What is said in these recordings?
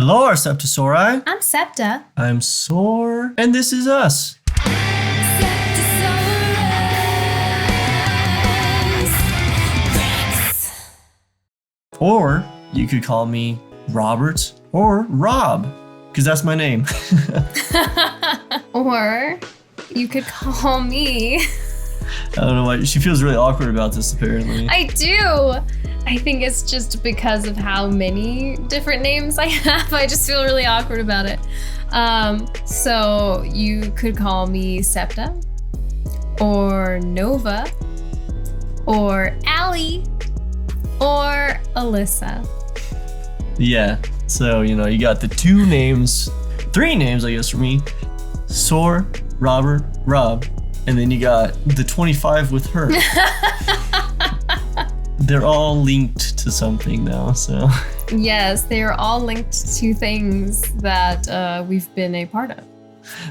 Hello, our Septasauri. I'm Septa. I'm Soar, and this is us. Or you could call me Robert or Rob, because that's my name. Or you could call me... I don't know why. She feels really awkward about this, apparently. I do. I think it's just because of how many different names I have. I just feel really awkward about it. So you could call me Septa, or Nova, or Allie, or Alyssa. Yeah, so, you got the three names, I guess, for me. Soar, Robert, Rob, and then you got the 25 with her. They're all linked to something now, so. Yes, they are all linked to things that we've been a part of.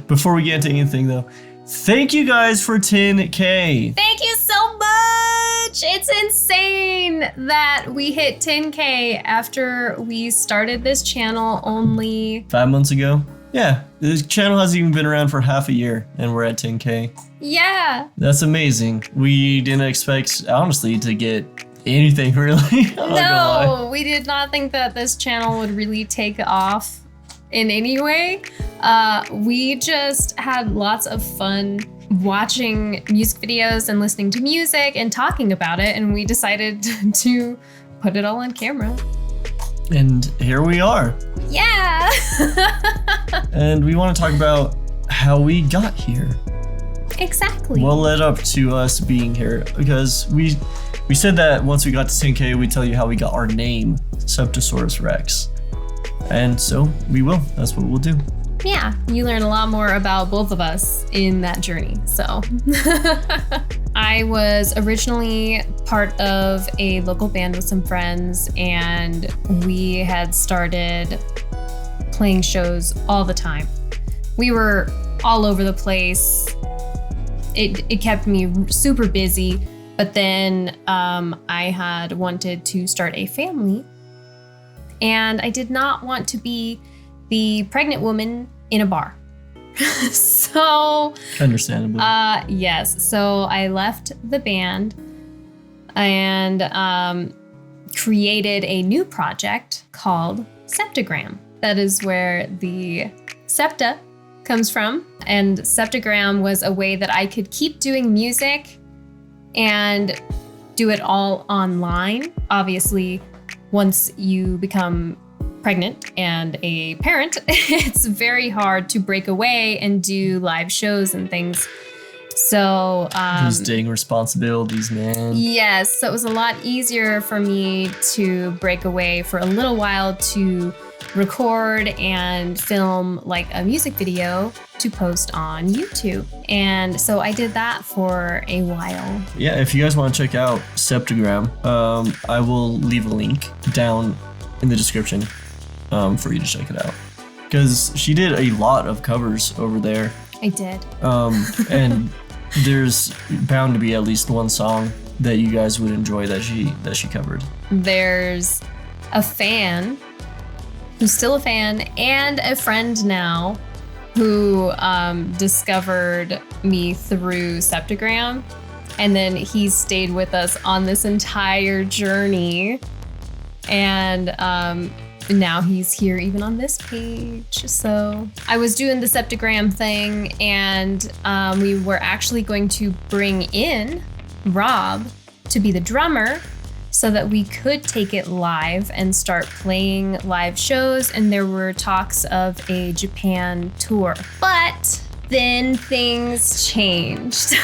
Before we get into anything, though, thank you guys for 10K. Thank you so much! It's insane that we hit 10K after we started this channel only 5 months ago. Yeah, this channel hasn't even been around for half a year, and we're at 10K. Yeah. That's amazing. We didn't expect, honestly, to get anything really. No, we did not think that this channel would really take off in any way. We just had lots of fun watching music videos and listening to music and talking about it, and we decided to put it all on camera. And here we are. Yeah. And we want to talk about how we got here. Exactly. What led up to us being here, because we said that once we got to 10K, we'd tell you how we got our name, Septasaurus Rex. And so we will. That's what we'll do. Yeah, you learn a lot more about both of us in that journey, so. I was originally part of a local band with some friends, and we had started playing shows all the time. We were all over the place. It kept me super busy, but then I had wanted to start a family, and I did not want to be the pregnant woman in a bar. So understandably. Yes, so I left the band and created a new project called Septagram. That is where the Septa comes from, and Septagram was a way that I could keep doing music and do it all online. Obviously, once you become pregnant and a parent, it's very hard to break away and do live shows and things. So those dang responsibilities, man. Yes, so it was a lot easier for me to break away for a little while to record and film like a music video to post on YouTube. And so I did that for a while. Yeah, if you guys want to check out Septagram, I will leave a link down in the description for you to check it out. Because she did a lot of covers over there. I did. And there's bound to be at least one song that you guys would enjoy that she covered. There's a fan who's still a fan and a friend now who discovered me through Septagram, and then he stayed with us on this entire journey, and now he's here even on this page. So I was doing the Septagram thing, and we were actually going to bring in Rob to be the drummer so that we could take it live and start playing live shows. And there were talks of a Japan tour, but then things changed.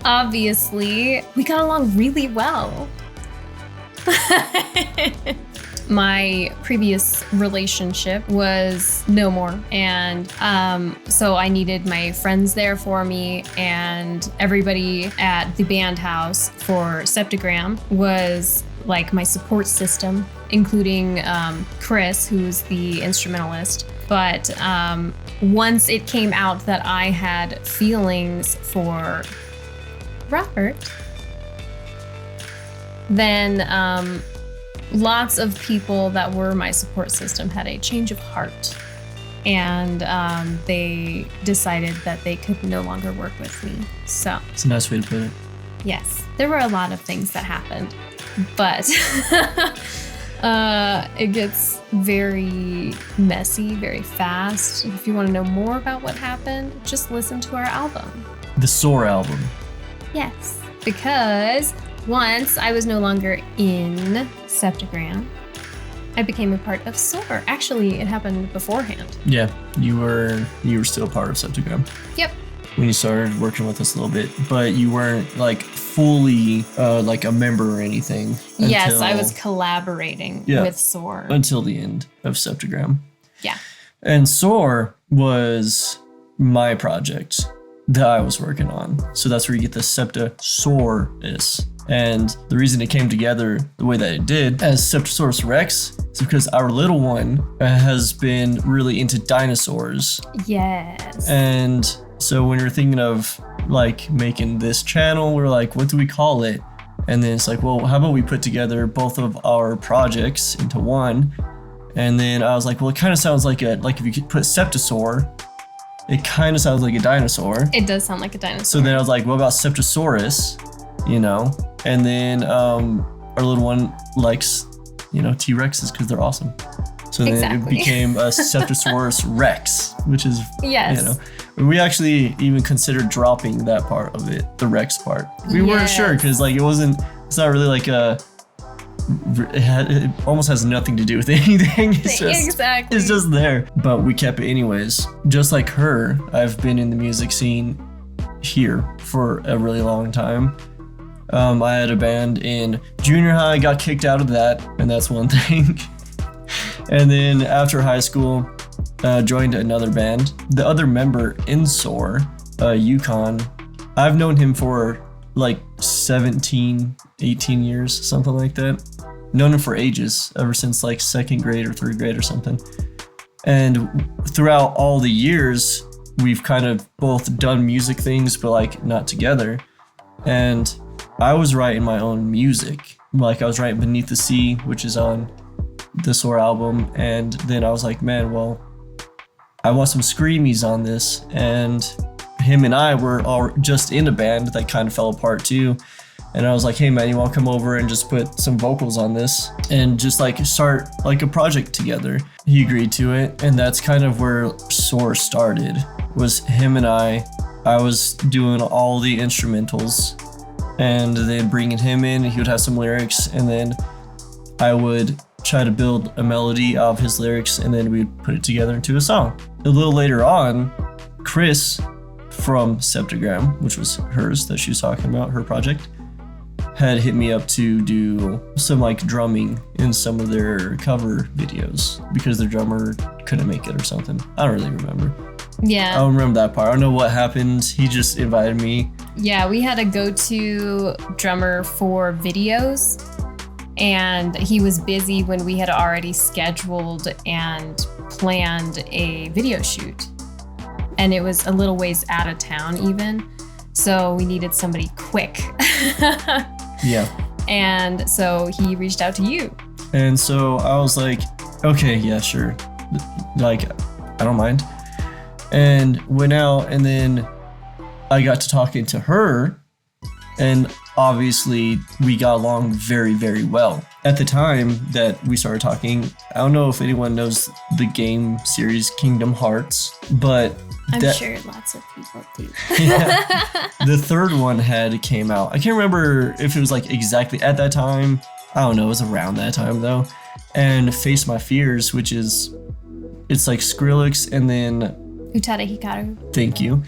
Obviously, we got along really well. My previous relationship was no more, and so I needed my friends there for me, and everybody at the band house for Septagram was like my support system, including Chris, who's the instrumentalist. But once it came out that I had feelings for Robert, then lots of people that were my support system had a change of heart. And they decided that they could no longer work with me. So it's a nice way to put it. Yes, there were a lot of things that happened, but it gets very messy, very fast. If you want to know more about what happened, just listen to our album. The Soar album. Yes, because once I was no longer in Septagram, I became a part of Soar. Actually, it happened beforehand. Yeah, you were still part of Septagram. Yep. When you started working with us a little bit, but you weren't like fully like a member or anything. Yes, I was collaborating with Soar. Until the end of Septagram. Yeah. And Soar was my project that I was working on. So that's where you get the SeptaSOAREous. And the reason it came together the way that it did as Septasaurus Rex is because our little one has been really into dinosaurs. Yes. And so when you're thinking of like making this channel, we're like, what do we call it? And then it's like, well, how about we put together both of our projects into one? And then I was like, well, it kind of sounds like if you could put Septasaur, it kind of sounds like a dinosaur. It does sound like a dinosaur. So then I was like, what about SeptaSOAREous? You know? And then our little one likes, T-Rexes because they're awesome. So then it became a Septasaurus Rex, which is, we actually even considered dropping that part of it, the Rex part. We weren't sure because it's not really like it almost has nothing to do with anything. It's just there. But we kept it anyways. Just like her, I've been in the music scene here for a really long time. I had a band in junior high, got kicked out of that, and that's one thing. And then after high school, joined another band. The other member in Soar, Yukon, I've known him for like 17, 18 years, something like that. Known him for ages, ever since like second grade or third grade or something. And throughout all the years, we've kind of both done music things, but like not together. And I was writing my own music. Like I was writing Beneath the Sea, which is on the Soar album. And then I was like, man, well, I want some screamies on this. And him and I were all just in a band that kind of fell apart too. And I was like, hey man, you want to come over and just put some vocals on this and just like start like a project together? He agreed to it. And that's kind of where Soar started, was him and I was doing all the instrumentals and then bringing him in, he would have some lyrics, and then I would try to build a melody of his lyrics, and then we'd put it together into a song. A little later on, Chris from Septagram, which was hers that she was talking about, her project, had hit me up to do some like drumming in some of their cover videos because their drummer couldn't make it or something. I don't really remember. Yeah. I don't remember that part. I don't know what happened. He just invited me. Yeah, we had a go-to drummer for videos, and he was busy when we had already scheduled and planned a video shoot. And it was a little ways out of town even, so we needed somebody quick. Yeah. And so he reached out to you. And so I was like, okay, yeah, sure. Like, I don't mind. And went out, and then I got to talking to her, and obviously we got along very, very well. At the time that we started talking, I don't know if anyone knows the game series Kingdom Hearts, but I'm sure lots of people do. Yeah, the third one had came out. I can't remember if it was like exactly at that time. I don't know, it was around that time though. And Face My Fears, which is, it's like Skrillex and then Utada Hikaru. Thank you.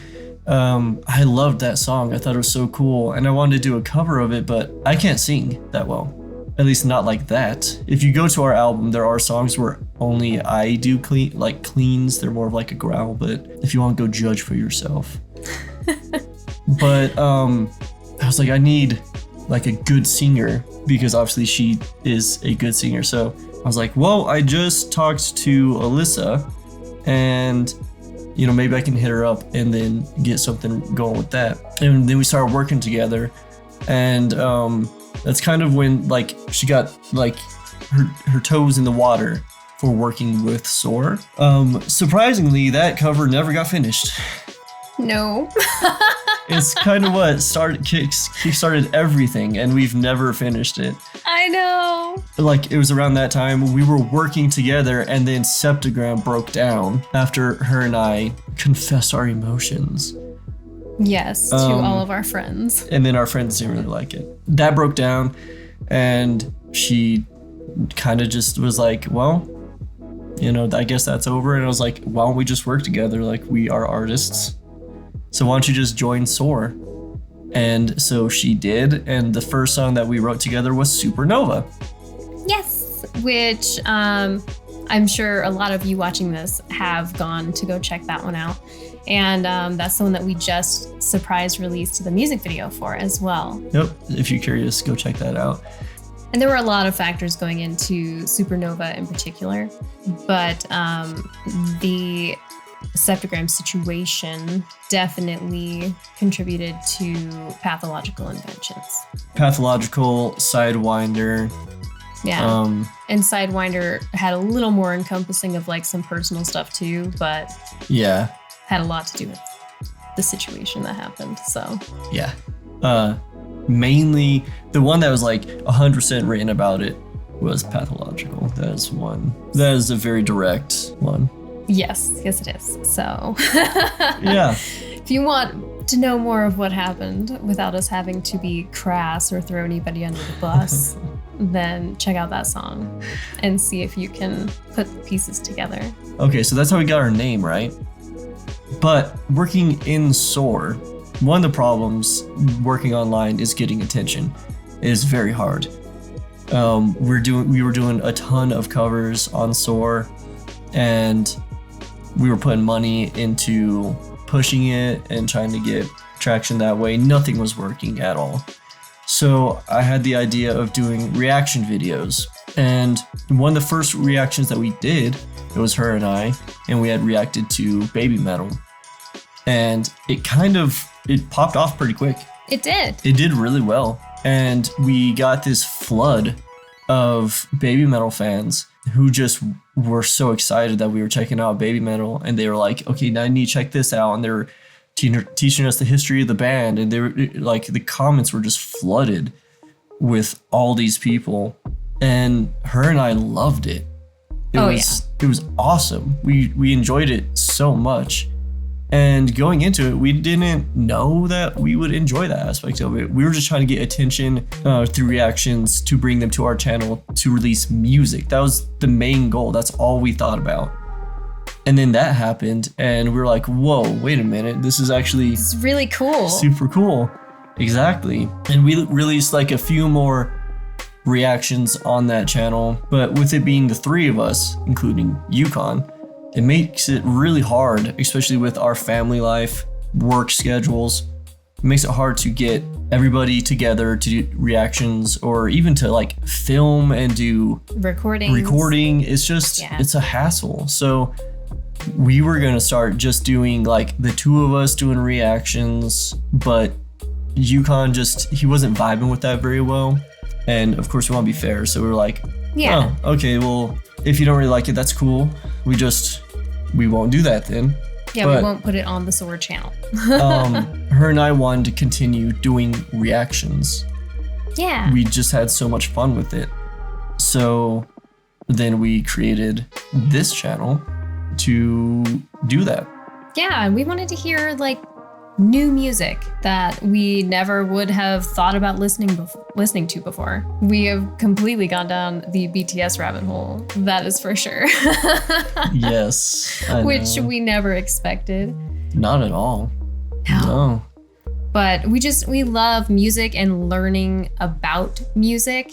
I loved that song. I thought it was so cool, and I wanted to do a cover of it, but I can't sing that well. At least not like that. If you go to our album, there are songs where only I do cleans. They're more of like a growl, but if you want to go judge for yourself. But I was like, I need like a good singer, because obviously she is a good singer. So I was like, well, I just talked to Alyssa, and maybe I can hit her up and then get something going with that. And then we started working together, and that's kind of when like she got like her toes in the water for working with Soar. Surprisingly, that cover never got finished. No. It's kind of what kickstarted everything, and we've never finished it. I know. Like, it was around that time we were working together, and then Septagram broke down after her and I confessed our emotions. Yes, to all of our friends. And then our friends didn't really like it. That broke down, and she kind of just was like, well, you know, I guess that's over. And I was like, why don't we just work together? Like, we are artists. So why don't you just join Soar? And so she did, and the first song that we wrote together was Supernova. Yes, which I'm sure a lot of you watching this have gone to go check that one out. And that's the one that we just surprise released the music video for as well. Yep, if you're curious, go check that out. And there were a lot of factors going into Supernova in particular, but the Septagram situation definitely contributed to pathological inventions. Pathological, Sidewinder. Yeah. And Sidewinder had a little more encompassing of like some personal stuff too, but yeah, had a lot to do with the situation that happened. So yeah. Mainly the one that was like 100% written about it was pathological. That is one. That is a very direct one. Yes, it is. So, yeah. If you want to know more of what happened without us having to be crass or throw anybody under the bus, then check out that song and see if you can put the pieces together. Okay, so that's how we got our name, right? But working in Soar, one of the problems working online is getting attention. It is very hard. We were doing a ton of covers on Soar, and we were putting money into pushing it and trying to get traction that way. Nothing was working at all. So I had the idea of doing reaction videos. And one of the first reactions that we did, it was her and I, and we had reacted to Baby Metal. And it popped off pretty quick. It did. It did really well. And we got this flood of Baby Metal fans who just were so excited that we were checking out Baby Metal, and they were like, okay, now I need to check this out. And they were teaching us the history of the band, and they were like, the comments were just flooded with all these people, and her and I loved it. It was awesome. We enjoyed it so much. And going into it, we didn't know that we would enjoy that aspect of it. We were just trying to get attention through reactions to bring them to our channel to release music. That was the main goal. That's all we thought about. And then that happened, and we were like, whoa, wait a minute. This is really cool. Super cool. Exactly. And we released like a few more reactions on that channel. But with it being the three of us, including Yukon, it makes it really hard, especially with our family life, work schedules. It makes it hard to get everybody together to do reactions, or even to like film and do recording. It's just, It's a hassle. So we were going to start just doing like the two of us doing reactions, but Yukon he wasn't vibing with that very well. And of course we want to be fair. So we were like, oh, okay, well, if you don't really like it, that's cool. We won't do that then. Yeah, but we won't put it on the Soar channel. Her and I wanted to continue doing reactions. Yeah. We just had so much fun with it. So then we created this channel to do that. Yeah, and we wanted to hear like new music that we never would have thought about listening to before. We have completely gone down the BTS rabbit hole, that is for sure. Yes. Which we never expected. Not at all. No. But we love music and learning about music.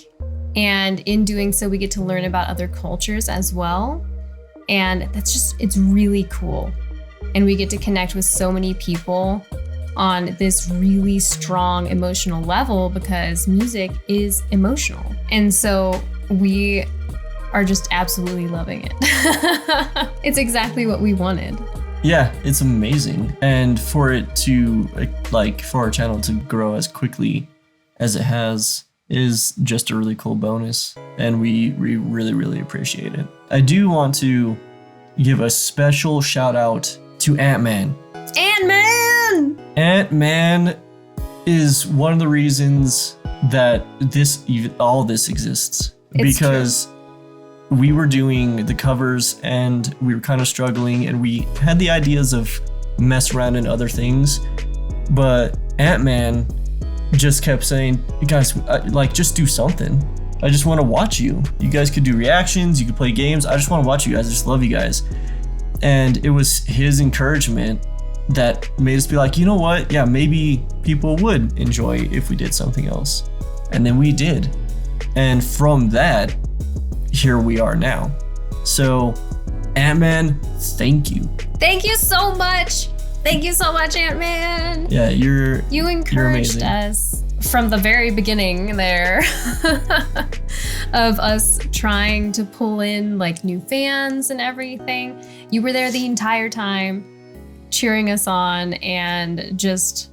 And in doing so, we get to learn about other cultures as well. And it's really cool. And we get to connect with so many people on this really strong emotional level, because music is emotional. And so we are just absolutely loving it. It's exactly what we wanted. Yeah, it's amazing. And for our channel to grow as quickly as it has is just a really cool bonus. and we really, really appreciate it. I do want to give a special shout out to Ant-Man. Ant-Man! Ant-Man is one of the reasons that all this exists. It's because we were doing the covers and we were kind of struggling, and we had the ideas of mess around and other things, but Ant-Man just kept saying, "You guys, like, just do something. I just want to watch you. You guys could do reactions, you could play games. I just want to watch you guys. I just love you guys." And it was his encouragement that made us be like, you know what? Yeah, maybe people would enjoy if we did something else. And then we did. And from that, here we are now. So, Ant-Man, thank you. Thank you so much. Thank you so much, Ant-Man. Yeah, you encouraged us from the very beginning there of us trying to pull in like new fans and everything. You were there the entire time, cheering us on and just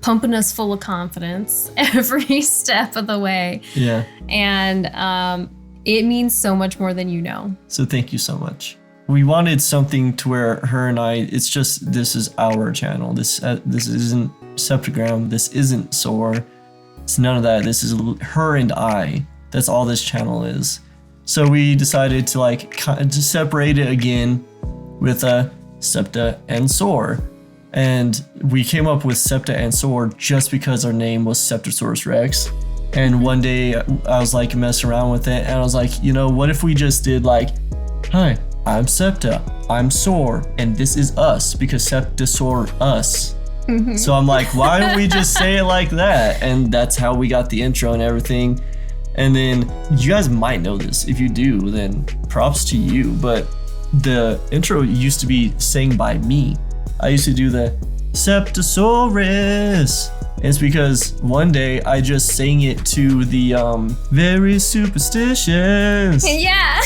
pumping us full of confidence every step of the way. Yeah. And it means so much more than you know. So thank you so much. We wanted something to where her and I, it's just, this is our channel. This isn't Septagram. This isn't Soar. It's none of that. This is her and I. That's all this channel is. So we decided to like to separate it again with Septa and Soar. And we came up with Septa and Soar just because our name was Septasaurus Rex. And one day I was like messing around with it, and I was like, you know, what if we just did like, "Hi, I'm Septa, I'm Soar, and this is us," because SeptaSOAREous. Mm-hmm. So I'm like, why don't we just say it like that? And that's how we got the intro and everything. And then you guys might know this. If you do, then props to you. But the intro used to be sang by me. I used to do the SeptaSOAREous. It's because one day I just sang it to the very superstitious. Yeah.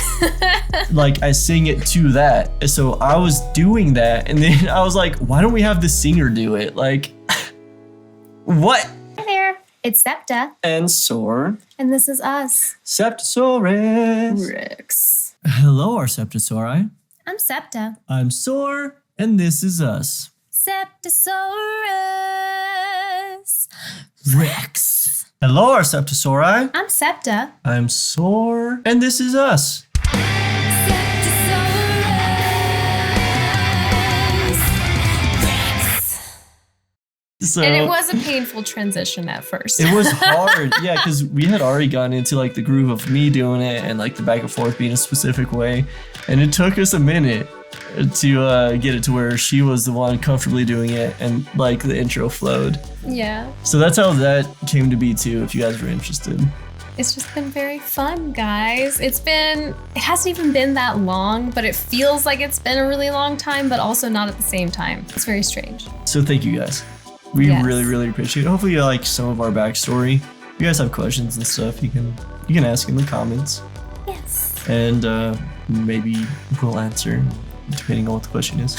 Like I sing it to that. So I was doing that, and then I was like, why don't we have the singer do it? Like, what? Hi there. It's Septa. And Soar. And this is us. Septasaurus Rex. Hello, our Septasauri. I'm Septa. I'm Soar, and this is us. SeptaSOAREous Rex. Hello, our Septasauri. I'm Septa. I'm Soar, and this is us. So, and it was a painful transition at first. It was hard, yeah, because we had already gotten into like the groove of me doing it and like the back and forth being a specific way, and it took us a minute to get it to where she was the one comfortably doing it, and like the intro flowed. Yeah. So that's how that came to be too, if you guys were interested. It's just been very fun, guys. It hasn't even been that long, but it feels like it's been a really long time, but also not at the same time. It's very strange. So thank you guys. We really, really appreciate it. Hopefully you like some of our backstory. If you guys have questions and stuff, you can ask in the comments. Yes. And maybe we'll answer, depending on what the question is.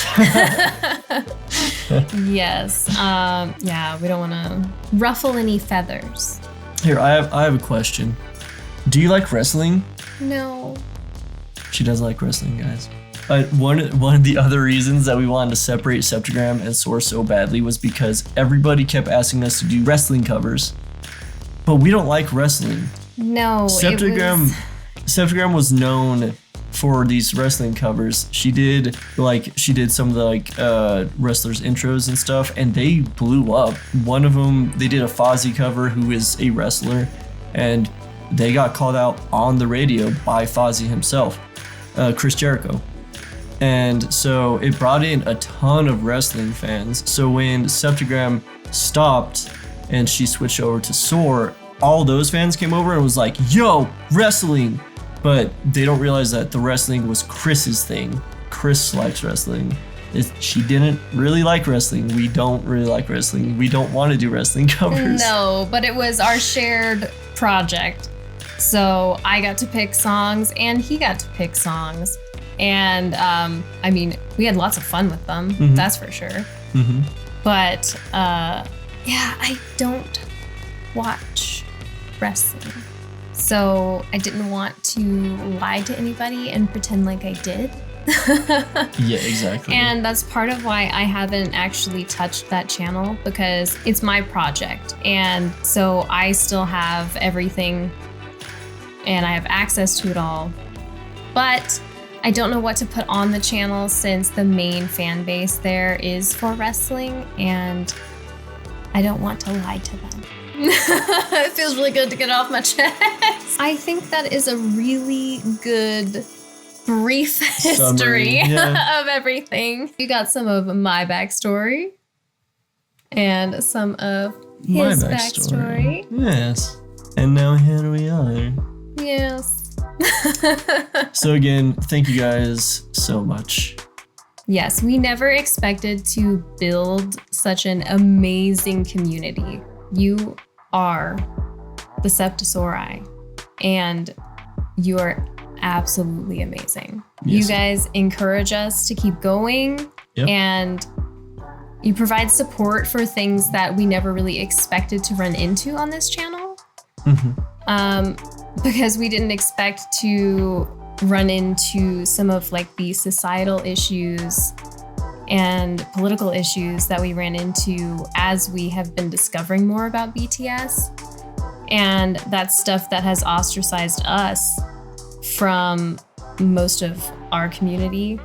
Yes. Yeah, we don't want to ruffle any feathers. Here, I have a question. Do you like wrestling? No. She does like wrestling, guys. One of the other reasons that we wanted to separate Septagram and Soar so badly was because everybody kept asking us to do wrestling covers, but we don't like wrestling. No. Septagram was known for these wrestling covers. She did some of the wrestlers intros and stuff, and they blew up. One of them, they did a Fozzy cover, who is a wrestler, and they got called out on the radio by Fozzy himself, Chris Jericho. And so it brought in a ton of wrestling fans. So when Septagram stopped and she switched over to Soar, all those fans came over and was like, "Yo, wrestling!" But they don't realize that the wrestling was Chris's thing. Chris likes wrestling. She didn't really like wrestling. We don't really like wrestling. We don't want to do wrestling covers. No, but it was our shared project. So I got to pick songs and he got to pick songs. And I mean, we had lots of fun with them, that's for sure. Mm-hmm. But yeah, I don't watch wrestling. So I didn't want to lie to anybody and pretend like I did. Yeah, exactly. And that's part of why I haven't actually touched that channel, because it's my project. And so I still have everything and I have access to it all. But I don't know what to put on the channel since the main fan base there is for wrestling, and I don't want to lie to them. It feels really good to get off my chest. I think that is a really good brief history of everything. You got some of my backstory and some of his backstory. Yes. And now here we are. Yes. So again, thank you guys so much. Yes, we never expected to build such an amazing community. You are the SeptaSOAREous, and you are absolutely amazing. Yes. You guys encourage us to keep going, and you provide support for things that we never really expected to run into on this channel. Because we didn't expect to run into some of like the societal issues and political issues that we ran into as we have been discovering more about BTS. And that's stuff that has ostracized us from most of our community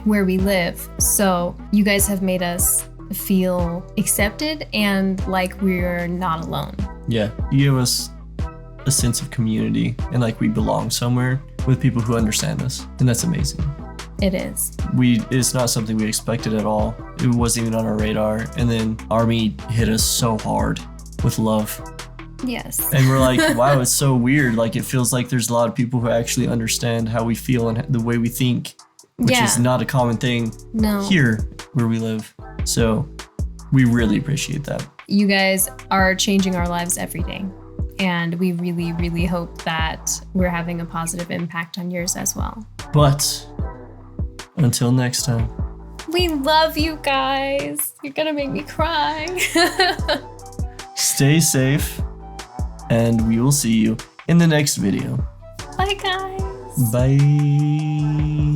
where we live. So you guys have made us feel accepted and like we're not alone. Yeah, you give us a sense of community and like we belong somewhere with people who understand us, and that's amazing. It is. It's not something we expected at all. It wasn't even on our radar, and then Army hit us so hard with love. Yes. And we're like, wow, it's so weird. Like, it feels like there's a lot of people who actually understand how we feel and the way we think, which is not a common thing here where we live. So we really appreciate that. You guys are changing our lives every day. And we really, really hope that we're having a positive impact on yours as well. But until next time. We love you guys. You're gonna make me cry. Stay safe, and we will see you in the next video. Bye, guys. Bye.